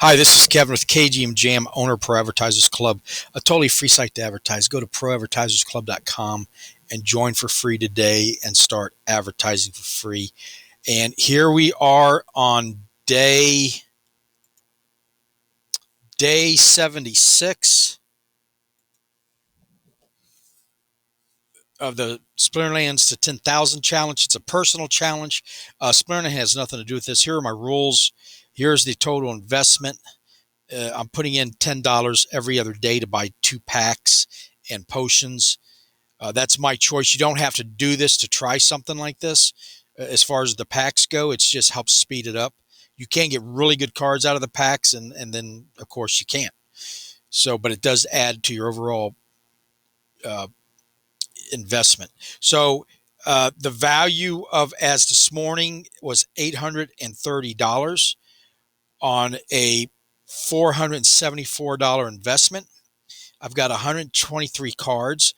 Hi, this is Kevin with KGM Jam, owner of Pro Advertisers Club, a totally free site to advertise. Go to ProAdvertisersClub.com and join for free today and start advertising for free. And here we are on day 76 of the Splinterlands to 10,000 challenge. It's a personal challenge. Splinterland has nothing to do with this. Here are my rules. Here's the total investment. I'm putting in $10 every other day to buy 2 packs and potions. That's my choice. You don't have to do this to try something like this. As far as the packs go, it just helps speed it up. You can get really good cards out of the packs, and then, of course, you can't. So, but it does add to your overall uh, investment. So, the value of as this morning was $830 on a $474 investment. I've got 123 cards.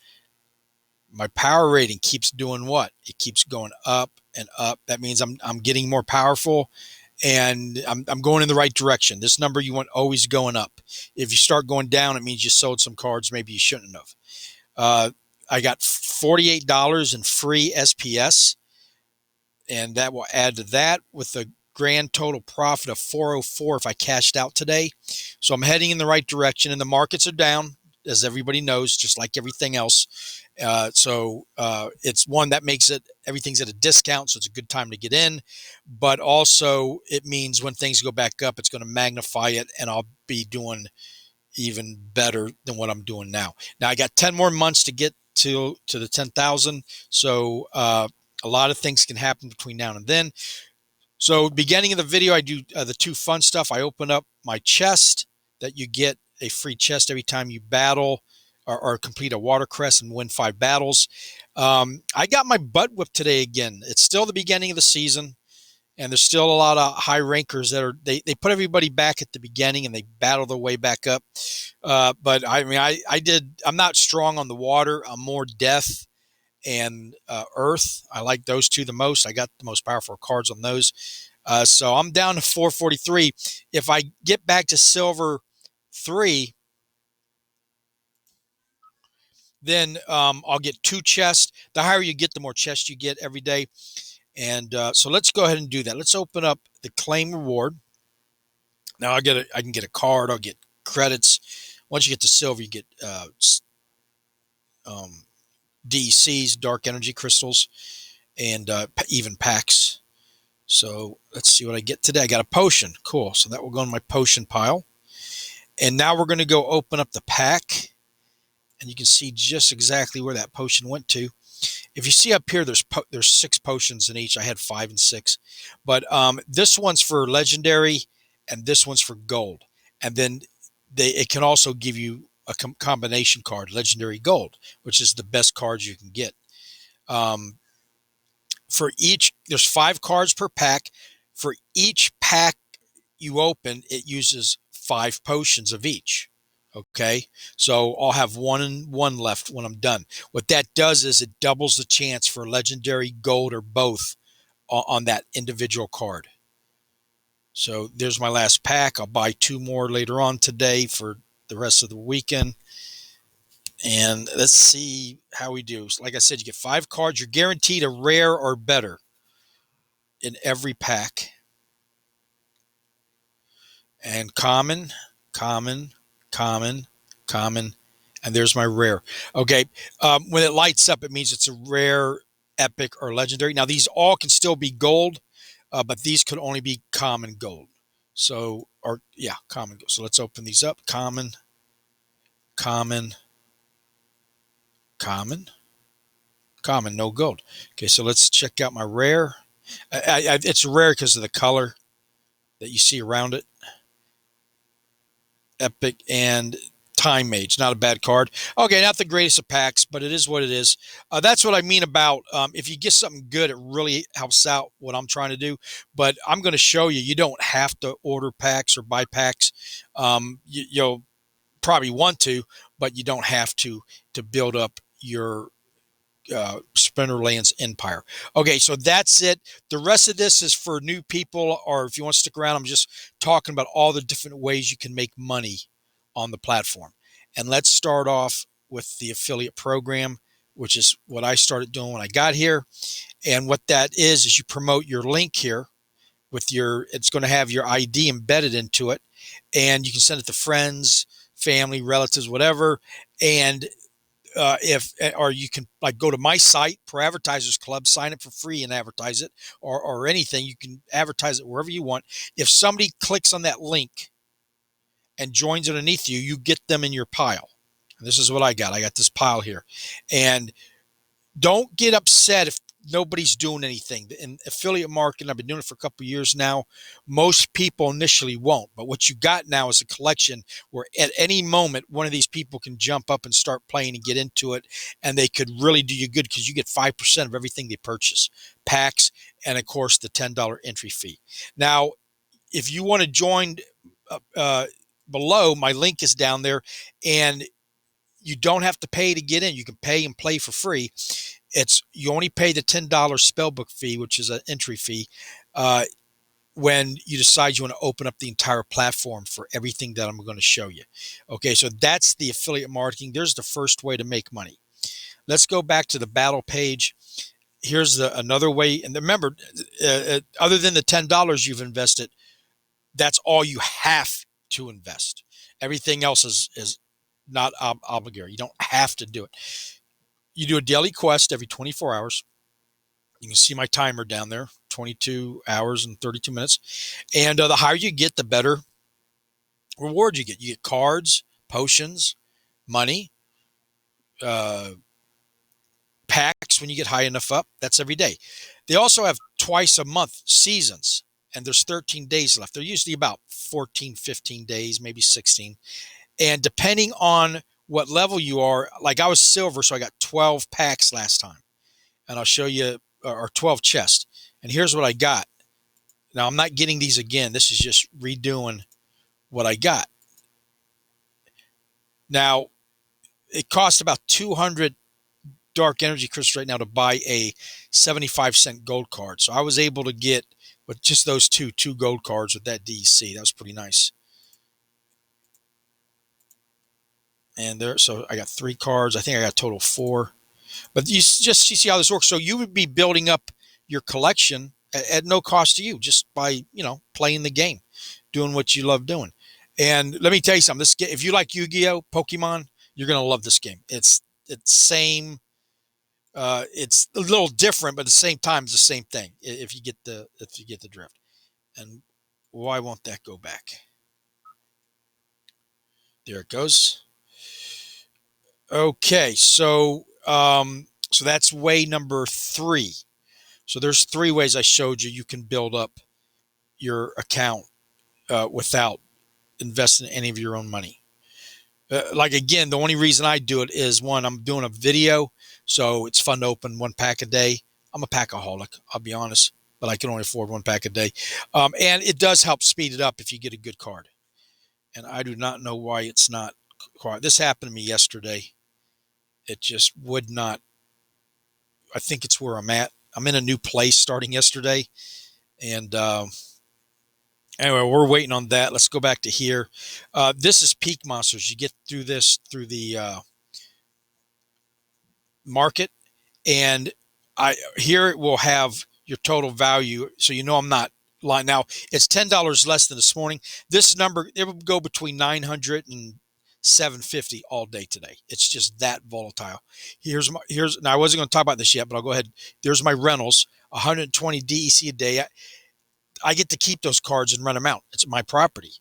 My power rating keeps doing what? It keeps going up and up. That means I'm getting more powerful, and I'm going in the right direction. This number you want always going up. If you start going down, it means you sold some cards maybe you shouldn't have. I got $48 in free SPS, and that will add to that with a grand total profit of 404 if I cashed out today. So I'm heading in the right direction, and the markets are down, as everybody knows, just like everything else. It's one that makes it everything's at a discount, so it's a good time to get in. But also, it means when things go back up, it's going to magnify it, and I'll be doing even better than what I'm doing now. Now I got 10 more months to get to the 10,000, so a lot of things can happen between now and then. So, beginning of the video, I do the 2 fun stuff. I open up my chest that you get a free chest every time you battle or complete a watercress and win 5 battles. I got my butt whipped today again. It's still the beginning of the season, and there's still a lot of high rankers that are they put everybody back at the beginning and they battle their way back up. But I mean, I'm not strong on the water. I'm more death and earth. I like those 2 the most. I got the most powerful cards on those. So I'm down to 443. If I get back to silver 3, then I'll get 2 chests. The higher you get, the more chests you get every day. And so let's go ahead and do that. Let's open up the claim reward. Now I can get a card. I'll get credits. Once you get to silver, you get DECs, dark energy crystals, and even packs. So let's see what I get today. I got a potion. Cool. So that will go in my potion pile. And now we're going to go open up the pack. And you can see just exactly where that potion went to. If you see up here, there's 6 potions in each. I had 5 and 6. But this one's for legendary, and this one's for gold. And then it can also give you a combination card, legendary gold, which is the best cards you can get. For each, there's 5 cards per pack. For each pack you open, it uses 5 potions of each. Okay, so I'll have 1 and 1 left when I'm done. What that does is it doubles the chance for legendary, gold, or both on that individual card. So there's my last pack. I'll buy 2 more later on today for the rest of the weekend. And let's see how we do. Like I said, you get 5 cards. You're guaranteed a rare or better in every pack. And common, common, common, common, and there's my rare. Okay, when it lights up, it means it's a rare, epic, or legendary. Now, these all can still be gold, but these could only be common gold. So, or yeah, common gold. So let's open these up. Common, common, common, common, no gold. Okay, so let's check out my rare. It's rare because of the color that you see around it. Epic and Time Mage, not a bad card. Okay, not the greatest of packs, but it is what it is. That's what I mean about if you get something good, it really helps out what I'm trying to do. But I'm going to show you, you don't have to order packs or buy packs. You'll probably want to, but you don't have to build up your Splinterlands Empire. Okay, so that's it. The rest of this is for new people, or if you want to stick around, I'm just talking about all the different ways you can make money on the platform. And let's start off with the affiliate program, which is what I started doing when I got here. And what that is you promote your link here with your, it's going to have your ID embedded into it, and you can send it to friends, family, relatives, whatever. And if or you can like go to my site, ProAdvertisersClub, sign up for free and advertise it, or anything. You can advertise it wherever you want. If somebody clicks on that link and joins underneath you, you get them in your pile. And this is what I got. I got this pile here, and don't get upset if nobody's doing anything. In affiliate marketing, I've been doing it for a couple of years now. Most people initially won't, but what you got now is a collection where at any moment, one of these people can jump up and start playing and get into it, and they could really do you good because you get 5% of everything they purchase, packs, and of course the $10 entry fee. Now, if you want to join below, my link is down there, and you don't have to pay to get in. You can pay and play for free. It's you only pay the $10 spellbook fee, which is an entry fee, when you decide you want to open up the entire platform for everything that I'm going to show you. Okay, so that's the affiliate marketing. There's the first way to make money. Let's go back to the battle page. Here's another way. And remember, other than the $10 you've invested, that's all you have to invest. Everything else is not obligatory. You don't have to do it. You do a daily quest every 24 hours. You can see my timer down there, 22 hours and 32 minutes. And the higher you get, the better reward you get. You get cards, potions, money, uh, packs when you get high enough up. That's every day. They also have twice a month seasons, and there's 13 days left. They're usually about 14, 15 days, maybe 16. And depending on what level you are, like I was silver, so I got 12 packs last time. And I'll show you, or 12 chests. And here's what I got. Now, I'm not getting these again. This is just redoing what I got. Now, it costs about 200 dark energy crystals right now to buy a 75-cent gold card. So I was able to get, with just those two gold cards with that DEC. That was pretty nice. And there, so I got 3 cards. I think I got a total of 4. But you see how this works. So you would be building up your collection at no cost to you, just by playing the game, doing what you love doing. And let me tell you something. This game, if you like Yu-Gi-Oh, Pokemon, you're gonna love this game. It's same. It's a little different, but at the same time, it's the same thing. If you get the drift. And why won't that go back? There it goes. Okay, so so that's way number 3. So there's 3 ways I showed you you can build up your account without investing any of your own money. Like again, the only reason I do it is, one, I'm doing a video, so it's fun to open 1 pack a day. I'm a packaholic, I'll be honest, but I can only afford 1 pack a day. And it does help speed it up if you get a good card. And I do not know why it's not quite. This happened to me yesterday. It just would not. I think it's where I'm at. I'm in a new place starting yesterday. And anyway, we're waiting on that. Let's go back to here. This is Peak Monsters. You get through this through the market. And here it will have your total value. So I'm not lying. Now, it's $10 less than this morning. This number, it will go between 900 and 750 all day today. It's just that volatile. Now I wasn't going to talk about this yet, but I'll go ahead. There's my rentals, 120 DEC a day. I get to keep those cards and rent them out. It's my property.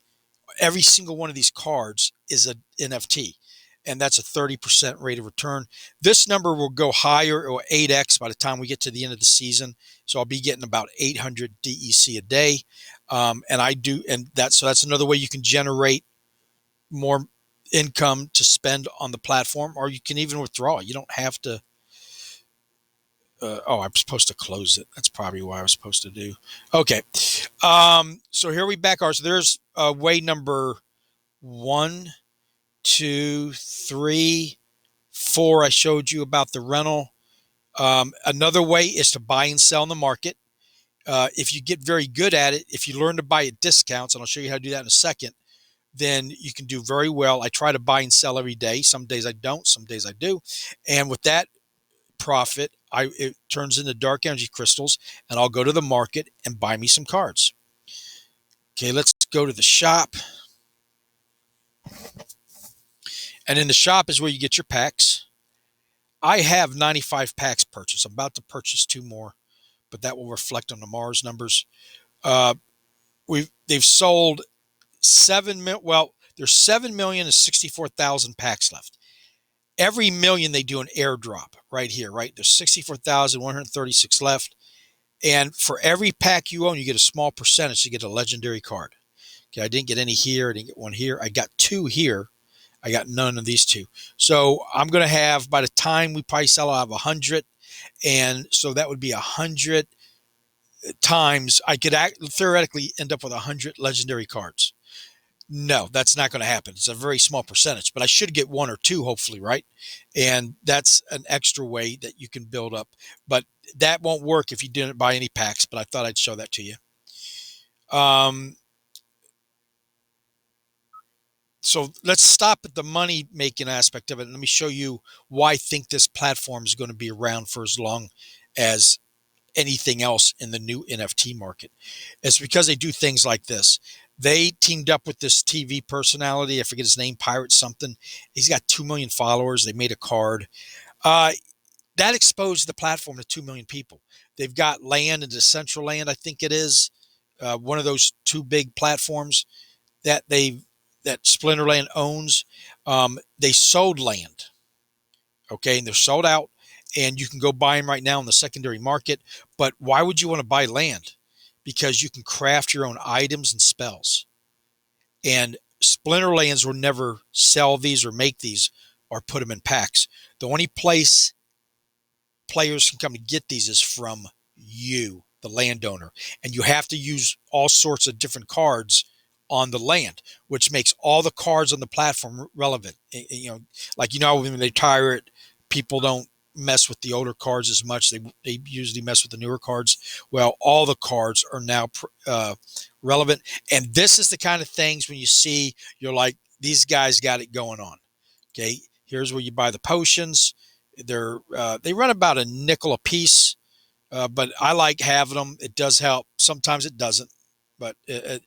Every single one of these cards is an NFT, and that's a 30% rate of return. This number will go higher, or 8x by the time we get to the end of the season. So I'll be getting about 800 DEC a day. So that's another way you can generate more income to spend on the platform, or you can even withdraw. You don't have to. I'm supposed to close it. That's probably what I was supposed to do. Okay. So here we back are. So there's way number 1, 2, 3, 4. I showed you about the rental. Another way is to buy and sell in the market. If you get very good at it, if you learn to buy at discounts, and I'll show you how to do that in a second, then you can do very well. I try to buy and sell every day. Some days I don't, some days I do. And with that profit, it turns into dark energy crystals, and I'll go to the market and buy me some cards. Okay, let's go to the shop. And in the shop is where you get your packs. I have 95 packs purchased. I'm about to purchase 2 more, but that will reflect on tomorrow's numbers. Uh, they've sold 7 mil. Well, there's 7,064,000 packs left. Every million they do an airdrop right here, right? There's 64,136 left. And for every pack you own, you get a small percentage to get a legendary card. Okay, I didn't get any here. I didn't get one here. I got 2 here. I got none of these 2. So I'm going to have, by the time we probably sell, I'll have 100. And so that would be 100 times. I could theoretically end up with 100 legendary cards. No, that's not going to happen. It's a very small percentage, but I should get 1 or 2, hopefully, right? And that's an extra way that you can build up. But that won't work if you didn't buy any packs, but I thought I'd show that to you. So let's stop at the money making aspect of it. And let me show you why I think this platform is going to be around for as long as anything else in the new NFT market. It's because they do things like this. They teamed up with this TV personality. I forget his name, Pirate something. He's got 2 million followers. They made a card. That exposed the platform to 2 million people. They've got land in Decentraland, I think it is, one of those 2 big platforms that Splinterland owns. They sold land, okay, and they're sold out, and you can go buy them right now in the secondary market. But why would you want to buy land? Because you can craft your own items and spells. And Splinterlands will never sell these or make these or put them in packs. The only place players can come to get these is from you, the landowner. And you have to use all sorts of different cards on the land, which makes all the cards on the platform relevant. Like, when they tire it, people don't mess with the older cards as much. They usually mess with the newer cards. Well, all the cards are now relevant. And this is the kind of things when you see, you're like, these guys got it going on. Okay, here's where you buy the potions. They run about a nickel a piece, but I like having them. It does help. Sometimes it doesn't. But to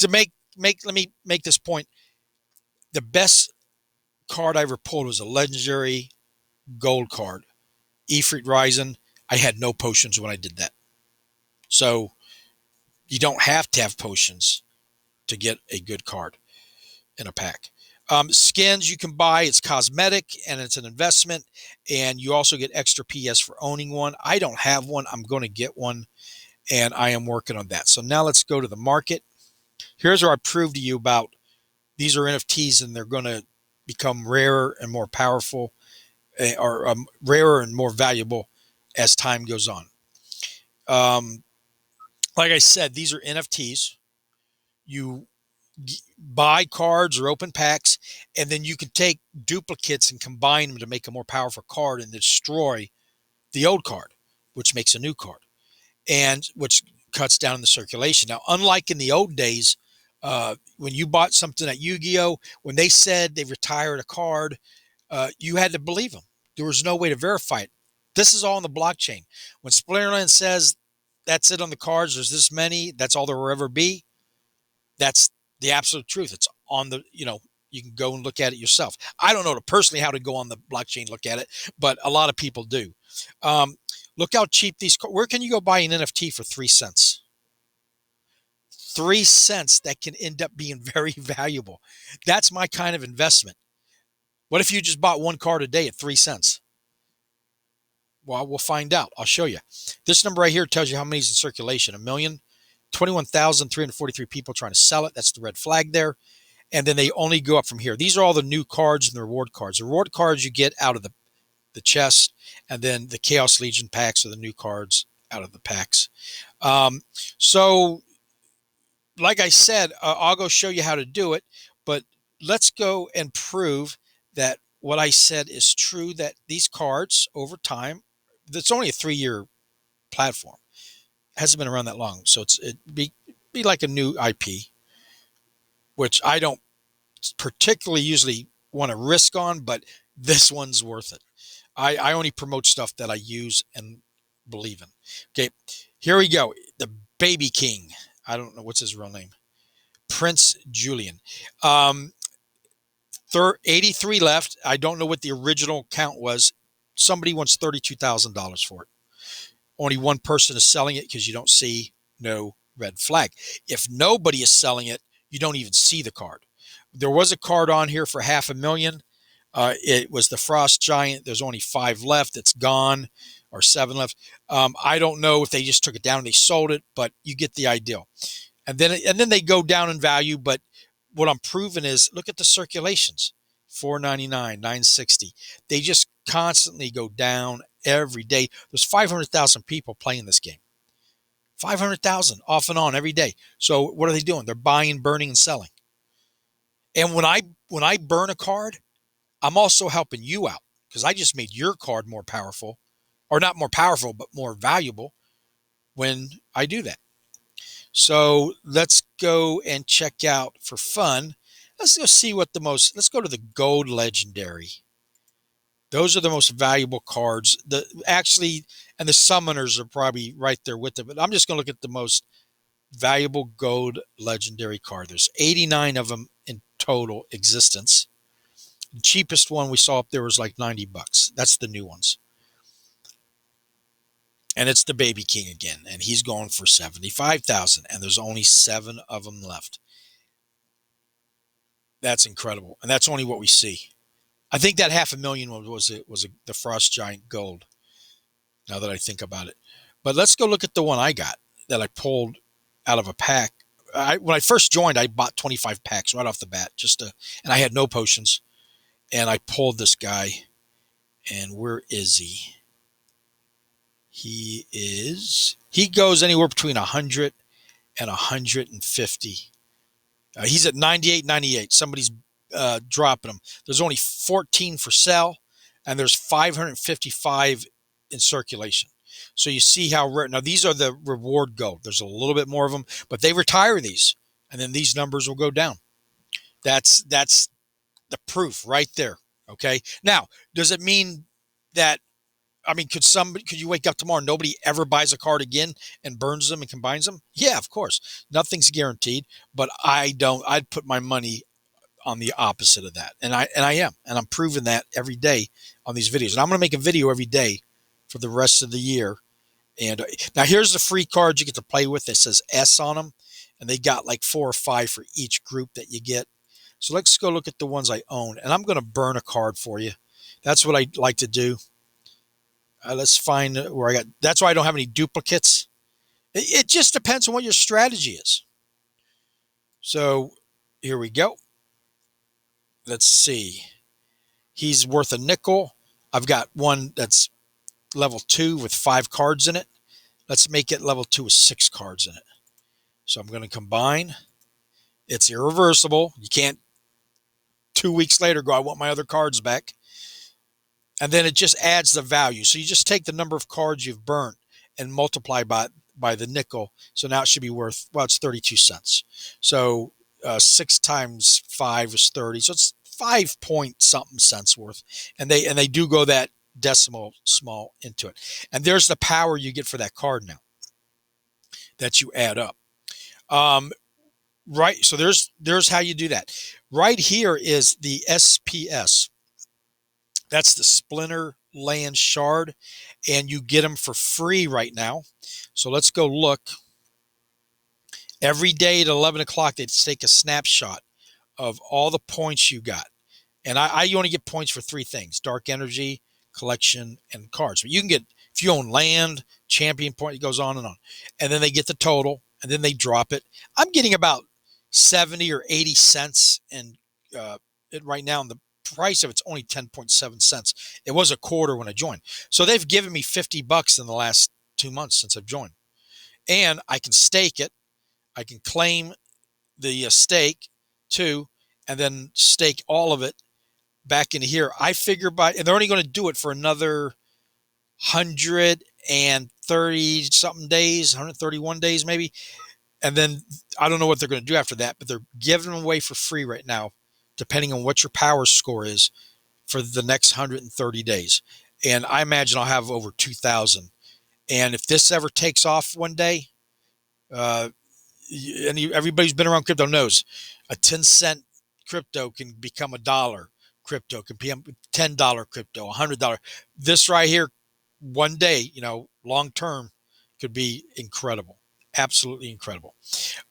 let me make this point. The best card I ever pulled was a legendary gold card, Ifrit Ryzen. I had no potions when I did that. So you don't have to have potions to get a good card in a pack. Skins you can buy. It's cosmetic and it's an investment. And you also get extra PS for owning one. I don't have one. I'm going to get one. And I am working on that. So now let's go to the market. Here's where I prove to you about these are NFTs and they're going to become rarer and more powerful, or rarer and more valuable as time goes on. Like I said, these are NFTs. You buy cards or open packs, and then you can take duplicates and combine them to make a more powerful card and destroy the old card, which makes a new card, and which cuts down the circulation. Now, unlike in the old days, when you bought something at Yu-Gi-Oh, when they said they retired a card, you had to believe them. There was no way to verify it. This is all on the blockchain. When Splinterland says that's it on the cards, there's this many, that's all there will ever be, that's the absolute truth. It's on the, you can go and look at it yourself. I don't know personally how to go on the blockchain and look at it, but a lot of people do. Look how cheap these, where can you go buy an NFT for 3 cents? 3 cents that can end up being very valuable. That's my kind of investment. What if you just bought 1 card a day at 3 cents? Well, we'll find out. I'll show you. This number right here tells you how many is in circulation. 1,021,343 people trying to sell it. That's the red flag there. And then they only go up from here. These are all the new cards and the reward cards. The reward cards you get out of the chest, and then the Chaos Legion packs are the new cards out of the packs. So, like I said, I'll go show you how to do it, but let's go and prove that what I said is true, that these cards over time it's only a 3-year platform. It hasn't been around that long. So it'd be like a new IP, which I don't particularly usually want to risk on, but this one's worth it. I only promote stuff that I use and believe in. Okay, here we go. The Baby King. I don't know what's his real name. Prince Julian. 83 left. I don't know what the original count was. Somebody wants $32,000 for it. Only one person is selling it because you don't see no red flag. If nobody is selling it, you don't even see the card. There was a card on here for $500,000. It was the Frost Giant. There's only 5 left. It's gone, or 7 left. I don't know if they just took it down and they sold it, but you get the idea. And then they go down in value. But what I'm proving is, look at the circulations: 499, 960. They just constantly go down every day. There's 500,000 people playing this game. 500,000 off and on every day. So what are they doing? They're buying, burning, and selling. And when I burn a card, I'm also helping you out because I just made your card more powerful, or not more powerful, but more valuable when I do that. So let's go and check out for fun. Let's go see let's go to the gold legendary. Those are the most valuable cards. And the summoners are probably right there with them, but I'm just going to look at the most valuable gold legendary card. There's 89 of them in total existence. The cheapest one we saw up there was like $90. That's the new ones. And it's the Baby King again, and he's going for 75,000, and there's only 7 of them left. That's incredible, and that's only what we see. I think that $500,000 was the Frost Giant Gold. Now that I think about it, but let's go look at the one I got that I pulled out of a pack. When I first joined, I bought 25 packs right off the bat, and I had no potions, and I pulled this guy. And where is he? He goes anywhere between 100 and 150. He's at 98, 98. Somebody's dropping him. There's only 14 for sale, and there's 555 in circulation. So you see how rare. Now, these are the reward gold. There's a little bit more of them, but they retire these, and then these numbers will go down. That's the proof right there. Okay. Now, does it mean that, could you wake up tomorrow and nobody ever buys a card again and burns them and combines them? Yeah, of course. Nothing's guaranteed, but I'd put my money on the opposite of that. And I am, and I'm proving that every day on these videos. And I'm going to make a video every day for the rest of the year. And now here's the free cards you get to play with that says S on them. And they got like 4 or 5 for each group that you get. So let's go look at the ones I own. And I'm going to burn a card for you. That's what I like to do. Let's find where I got. That's why I don't have any duplicates. It just depends on what your strategy is. So here we go. Let's see. He's worth a nickel. I've got one that's level 2 with 5 cards in it. Let's make it level 2 with 6 cards in it. So I'm going to combine. It's irreversible. You can't 2 weeks later go, I want my other cards back. And then it just adds the value. So you just take the number of cards you've burnt and multiply by the nickel. So now it should be worth, it's 32 cents. So 6 times 5 is 30. So it's 5 point something cents worth. And they do go that decimal small into it. And there's the power you get for that card now that you add up. Right. So there's how you do that. Right here is the SPS. That's the Splinterlands shard, and you get them for free right now. So let's go look. Every day at 11 o'clock, they take a snapshot of all the points you got. And I only get points for 3 things: dark energy, collection, and cards. But you can get, if you own land, champion point, it goes on. And then they get the total, and then they drop it. I'm getting about 70 or 80 cents and right now, and the price of it's only 10.7 cents. It was a quarter when I joined. So they've given me $50 in the last 2 months since I've joined. And I can stake it. I can claim the stake too, and then stake all of it back into here. I figure and they're only going to do it for another 130 something days, 131 days maybe. And then I don't know what they're going to do after that, but they're giving them away for free right now, depending on what your power score is for the next 130 days. And I imagine I'll have over 2,000. And if this ever takes off one day, uh, and everybody's been around crypto knows a 10-cent crypto can become $1 crypto, can become $10 crypto, $100. This right here, one day, long term, could be incredible. Absolutely incredible.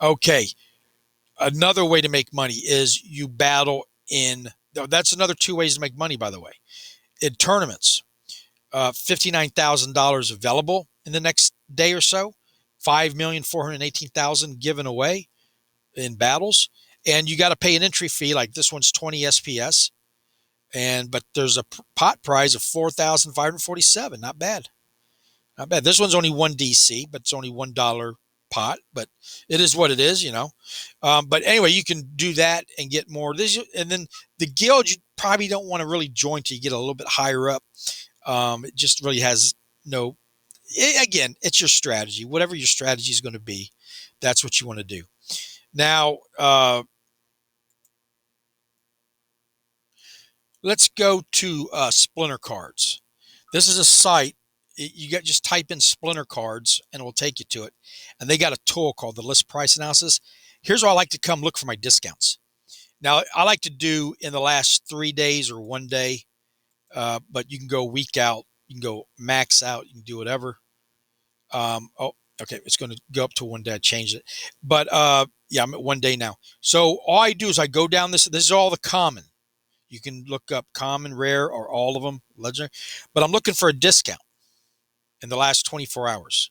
Okay. Another way to make money is you battle in, that's another two ways to make money, by the way, in tournaments. $59,000 available in the next day or so, 5,418,000 given away in battles, and you got to pay an entry fee. Like this one's 20 SPS, but there's a pot prize of 4,547. Not bad, not bad. This one's only one DC, but it's only $1 pot. But it is what it is, But anyway, you can do that and get more. And then the guild you probably don't want to really join till you get a little bit higher up. It just really has no. Again, it's your strategy. Whatever your strategy is going to be, that's what you want to do. Now, let's go to Splinter Cards. This is a site. You got just type in Splinter Cards and it will take you to it. And they got a tool called the list price analysis. Here's where I like to come look for my discounts. Now, I like to do in the last 3 days or one day, but you can go week out. You can go max out. You can do whatever. Okay. It's going to go up to one day. I changed it. But yeah, I'm at one day now. So all I do is I go down this. This is all the common. You can look up common, rare, or all of them, legendary. But I'm looking for a discount in the last 24 hours.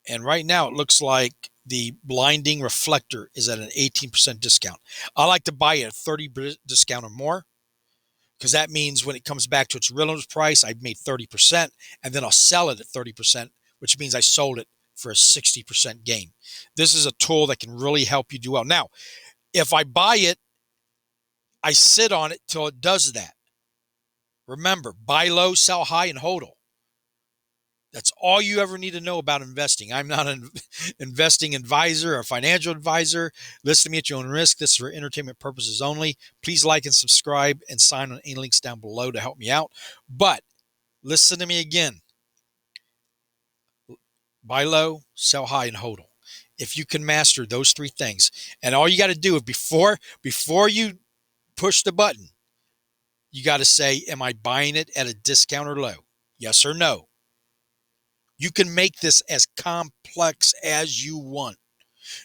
And right now it looks like the blinding reflector is at an 18% discount. I like to buy it at 30% discount or more because that means when it comes back to its real price, I've made 30%, and then I'll sell it at 30%, which means I sold it for a 60% gain. This is a tool that can really help you do well. Now, if I buy it, I sit on it till it does that. Remember, buy low, sell high, and hodl. That's all you ever need to know about investing. I'm not an investing advisor or financial advisor. Listen to me at your own risk. This is for entertainment purposes only. Please like and subscribe and sign on any links down below to help me out. But listen to me again. Buy low, sell high, and hodl. If you can master those three things, and all you got to do is before you push the button, you got to say, am I buying it at a discount or low? Yes or no? You can make this as complex as you want.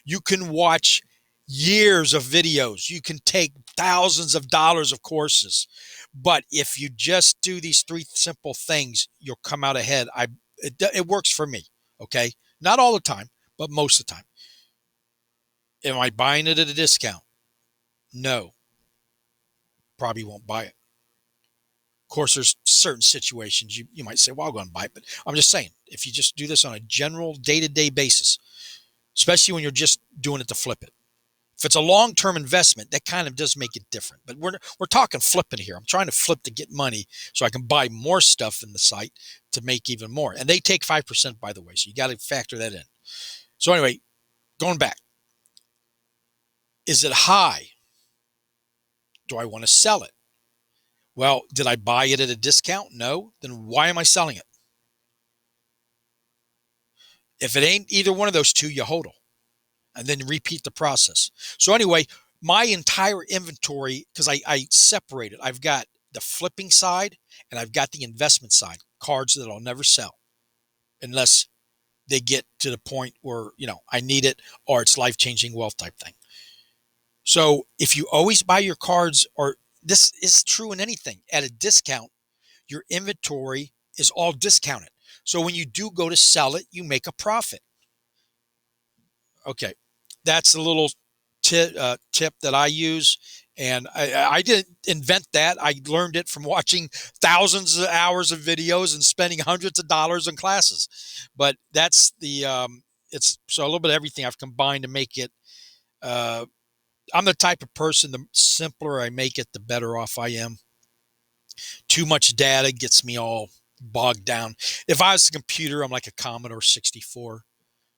You can watch years of videos. You can take thousands of dollars of courses. But if you just do these three simple things, you'll come out ahead. It works for me, okay? Not all the time, but most of the time. Am I buying it at a discount? No. Probably won't buy it. Of course, there's certain situations you might say, well, I'll go and buy it. But I'm just saying, if you just do this on a general day-to-day basis, especially when you're just doing it to flip it. If it's a long-term investment, that kind of does make it different. But we're talking flipping here. I'm trying to flip to get money so I can buy more stuff in the site to make even more. And they take 5%, by the way, so you got to factor that in. So anyway, going back, is it high? Do I want to sell it? Well, did I buy it at a discount? No. Then why am I selling it? If it ain't either one of those two, you hodl and then repeat the process. So anyway, my entire inventory, because I separate it, I've got the flipping side and I've got the investment side, cards that I'll never sell unless they get to the point where, I need it or it's life-changing wealth type thing. So if you always buy your cards, or this is true in anything, at a discount, your inventory is all discounted. So when you do go to sell it, you make a profit. Okay. That's a little tip that I use. And I didn't invent that. I learned it from watching thousands of hours of videos and spending hundreds of dollars on classes. But that's it's so a little bit of everything I've combined to make it. I'm the type of person, the simpler I make it, the better off I am. Too much data gets me all bogged down. If I was a computer, I'm like a Commodore 64.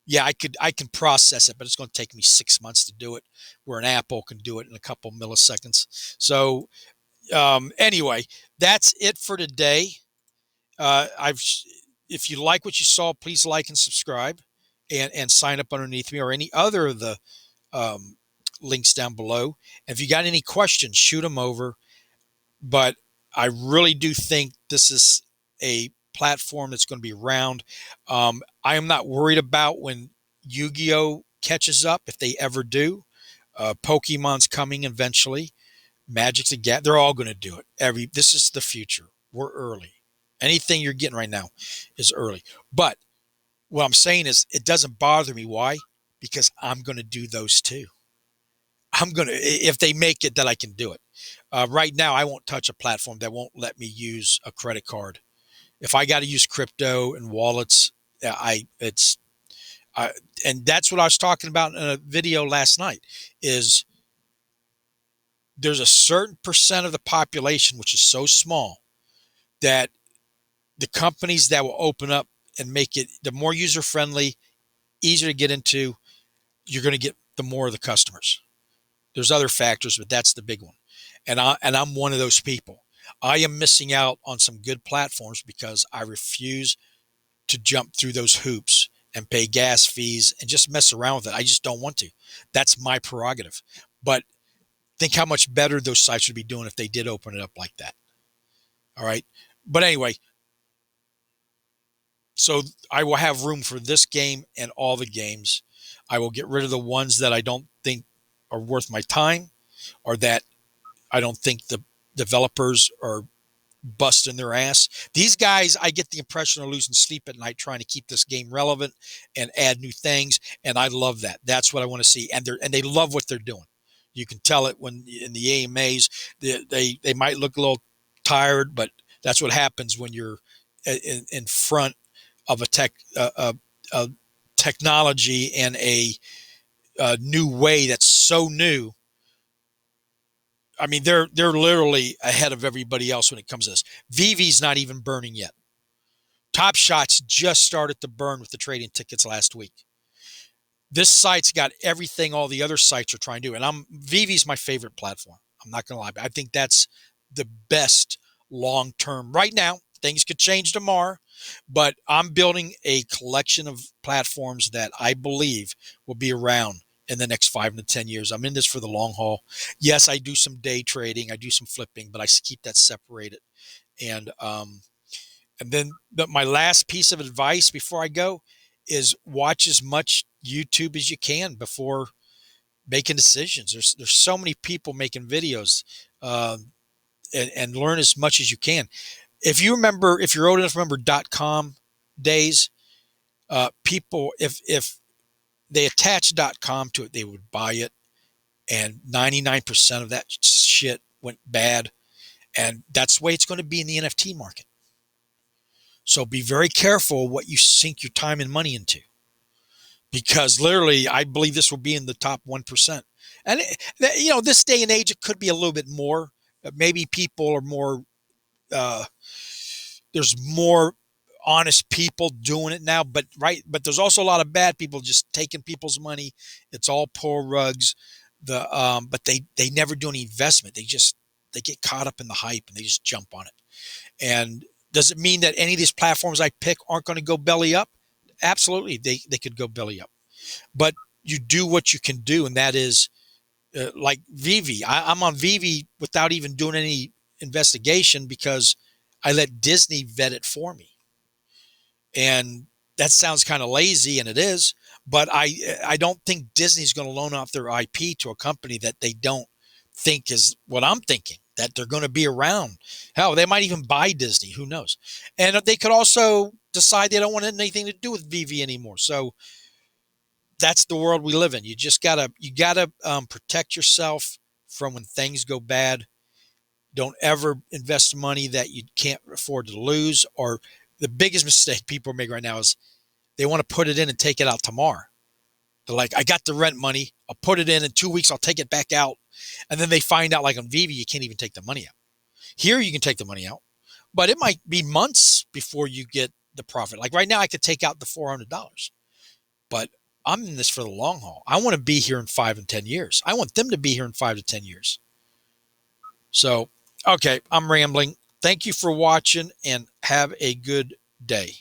Yeah, I can process it, but it's going to take me 6 months to do it, where an Apple can do it in a couple milliseconds. So anyway, that's it for today. I've If you like what you saw, please like and subscribe, and sign up underneath me or any other of the um, links down below. And if you got any questions, shoot them over. But I really do think this is a platform that's going to be around. I am not worried about when Yu-Gi-Oh catches up, if they ever do. Pokemon's coming eventually. Magic's a gap. They're all going to do it. This is the future. We're early. Anything you're getting right now is early. But what I'm saying is, it doesn't bother me. Why? Because I'm going to do those too. I'm going to, if they make it that I can do it. Right now, I won't touch a platform that won't let me use a credit card. If I got to use crypto and wallets, it's, and that's what I was talking about in a video last night, is there's a certain percent of the population, which is so small, that the companies that will open up and make it the more user friendly, easier to get into, you're going to get the more of the customers. There's other factors, but that's the big one. And I'm one of those people. I am missing out on some good platforms because I refuse to jump through those hoops and pay gas fees and just mess around with it. I just don't want to. That's my prerogative. But think how much better those sites would be doing if they did open it up like that. All right. But anyway, so I will have room for this game and all the games. I will get rid of the ones that I don't think are worth my time, or that I don't think the developers are busting their ass. These guys, I get the impression, are losing sleep at night trying to keep this game relevant and add new things, and I love that. That's what I want to see, and they love what they're doing. You can tell it when in the AMAs they might look a little tired, but that's what happens when you're in front of a technology and a new way that's so new. I mean, they're literally ahead of everybody else when it comes to this. VV's not even burning yet. Top Shots just started to burn with the trading tickets last week. This site's got everything all the other sites are trying to do, and VV's my favorite platform. I'm not going to lie. I think that's the best long term right now. Things could change tomorrow, but I'm building a collection of platforms that I believe will be around in the next 5 to 10 years. I'm in this for the long haul. Yes, I do some day trading, I do some flipping, but I keep that separated. And then my last piece of advice before I go is watch as much YouTube as you can before making decisions. There's so many people making videos, and learn as much as you can. If you're old enough to remember .com days, people, if they attached .com to it, they would buy it, and 99% of that shit went bad. And that's the way it's going to be in the NFT market. So be very careful what you sink your time and money into, because literally, I believe this will be in the top 1%. And this day and age, it could be a little bit more. Maybe people are more. There's more honest people doing it now, but there's also a lot of bad people just taking people's money. It's all pull rugs. But they never do any investment. They get caught up in the hype and they just jump on it. And does it mean that any of these platforms I pick aren't going to go belly up? Absolutely, they could go belly up. But you do what you can do, and that is like Vivi. I'm on Vivi without even doing any investigation because I let Disney vet it for me. And that sounds kind of lazy, and it is, but I don't think Disney's going to loan off their IP to a company that they don't think is what I'm thinking, that they're going to be around. Hell, they might even buy Disney. Who knows? And they could also decide they don't want anything to do with VV anymore. So that's the world we live in. You gotta protect yourself from when things go bad. Don't ever invest money that you can't afford to lose. Or the biggest mistake people make right now is they want to put it in and take it out tomorrow. They're like, I got the rent money. I'll put it in 2 weeks. I'll take it back out. And then they find out, like on Vivi, you can't even take the money out. Here, you can take the money out. but it might be months before you get the profit. Like right now, I could take out the $400, but I'm in this for the long haul. I want to be here in 5 and 10 years. I want them to be here in 5 to 10 years. So, okay, I'm rambling. Thank you for watching and have a good day.